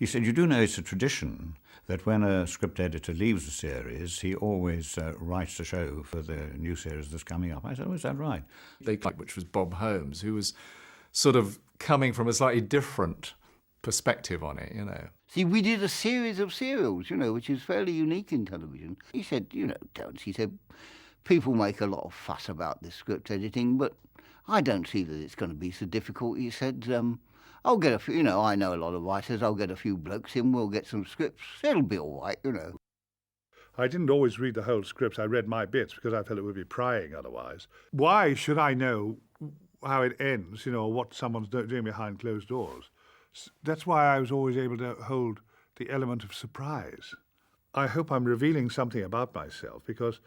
He said, you do know it's a tradition that when a script editor leaves a series, he always writes a show for the new series that's coming up. I said, oh, is that right? Which was Bob Holmes, who was sort of coming from a slightly different perspective on it, you know. See, we did a series of serials, you know, which is fairly unique in television. He said, you know, Terence, he said, people make a lot of fuss about this script editing, but I don't see that it's going to be so difficult. He said, I'll get a few, you know, I know a lot of writers, I'll get a few blokes in, we'll get some scripts, it'll be all right, you know. I didn't always read the whole scripts. I read my bits because I felt it would be prying otherwise. Why should I know how it ends, you know, what someone's doing behind closed doors? That's why I was always able to hold the element of surprise. I hope I'm revealing something about myself because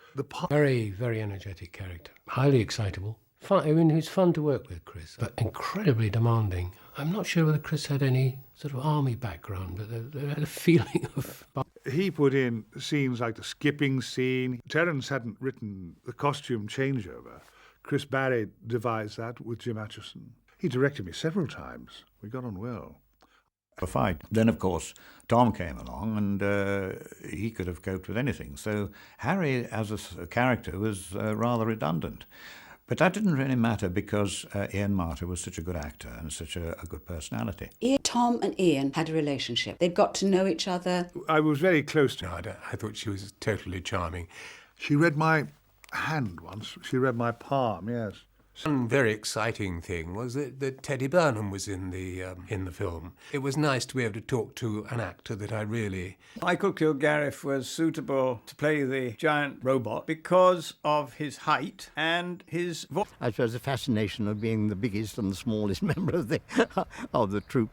Very, very energetic character. Highly excitable. Fun, I mean, he's fun to work with, Chris, but incredibly demanding. I'm not sure whether Chris had any sort of army background, but there had a feeling of... He put in scenes like the skipping scene. Terence hadn't written the costume changeover. Chris Barry devised that with Jim Atchison. He directed me several times. We got on well. A fight. Then, of course, Tom came along and he could have coped with anything. So Harry, as a character, was rather redundant. But that didn't really matter because Ian Marter was such a good actor and such a good personality. Tom and Ian had a relationship. They'd got to know each other. I was very close to her. I thought she was totally charming. She read my hand once. She read my palm, yes. One very exciting thing was that Teddy Burnham was in the film. It was nice to be able to talk to an actor that I really... Michael Kilgarriff was suitable to play the giant robot because of his height and his voice. I suppose the fascination of being the biggest and the smallest member of the troupe